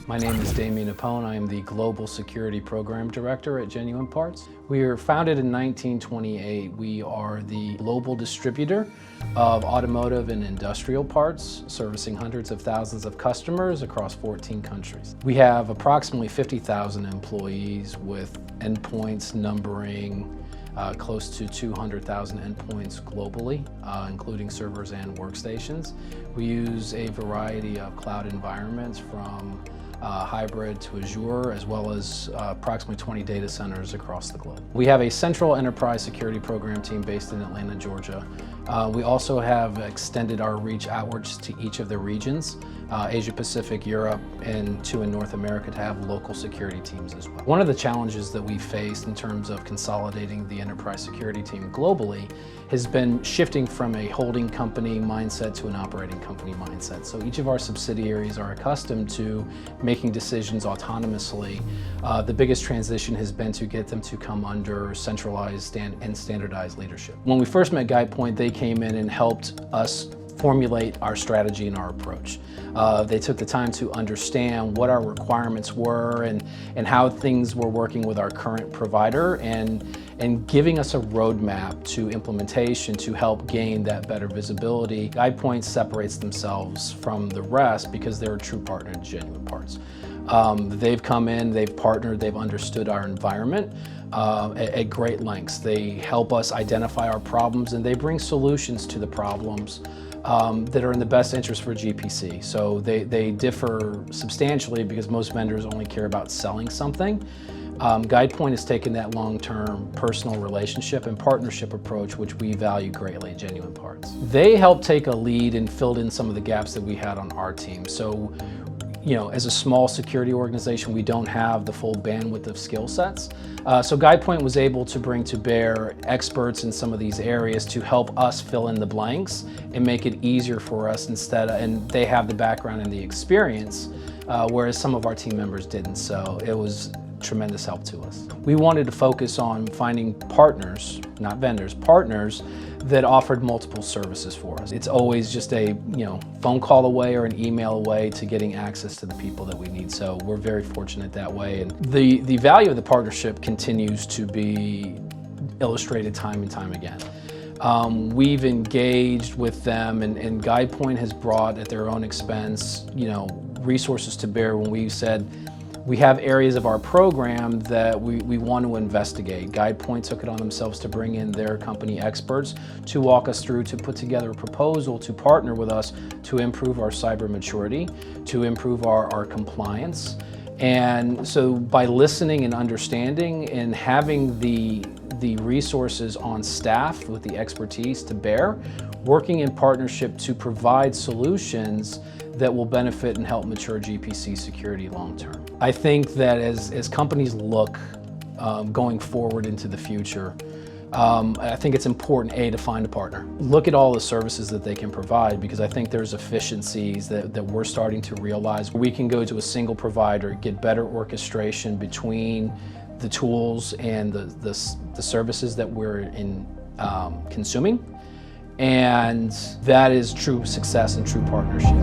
My name is Damien Apollo. I am the Global Security Program Director at Genuine Parts. We were founded in 1928. We are the global distributor of automotive and industrial parts, servicing hundreds of thousands of customers across 14 countries. We have approximately 50,000 employees with endpoints numbering close to 200,000 endpoints globally, including servers and workstations. We use a variety of cloud environments from hybrid to Azure, as well as approximately 20 data centers across the globe. We have a central enterprise security program team based in Atlanta, Georgia. We also have extended our reach outwards to each of the regions, Asia Pacific, Europe, and two in North America, to have local security teams as well. One of the challenges that we faced in terms of consolidating the enterprise security team globally has been shifting from a holding company mindset to an operating company mindset. So each of our subsidiaries are accustomed to making decisions autonomously. The biggest transition has been to get them to come under centralized and standardized leadership. When we first met GuidePoint, they came in and helped us formulate our strategy and our approach. They took the time to understand what our requirements were and how things were working with our current provider, and giving us a roadmap to implementation to help gain that better visibility. GuidePoint separates themselves from the rest because they're a true partner to Genuine Parts. They've come in, they've partnered, they've understood our environment at great lengths. They help us identify our problems, and they bring solutions to the problems that are in the best interest for GPC. So they differ substantially because most vendors only care about selling something. GuidePoint has taken that long-term personal relationship and partnership approach, which we value greatly at Genuine Parts. They helped take a lead and filled in some of the gaps that we had on our team. So, you know, as a small security organization, we don't have the full bandwidth of skill sets. So GuidePoint was able to bring to bear experts in some of these areas to help us fill in the blanks and make it easier for us and they have the background and the experience, whereas some of our team members didn't. So it was tremendous help to us. We wanted to focus on finding partners, not vendors, partners that offered multiple services for us. It's always just a phone call away or an email away to getting access to the people that we need. So we're very fortunate that way. And the value of the partnership continues to be illustrated time and time again. We've engaged with them, and GuidePoint has brought at their own expense, resources to bear when we said, we have areas of our program that we want to investigate. GuidePoint took it on themselves to bring in their company experts to walk us through, to put together a proposal to partner with us to improve our cyber maturity, to improve our compliance. And so by listening and understanding and having the resources on staff with the expertise to bear, working in partnership to provide solutions that will benefit and help mature GPC security long term. I think that as companies look going forward into the future, I think it's important, to find a partner. Look at all the services that they can provide, because I think there's efficiencies that we're starting to realize. We can go to a single provider, get better orchestration between the tools and the services that we're consuming, and that is true success and true partnership.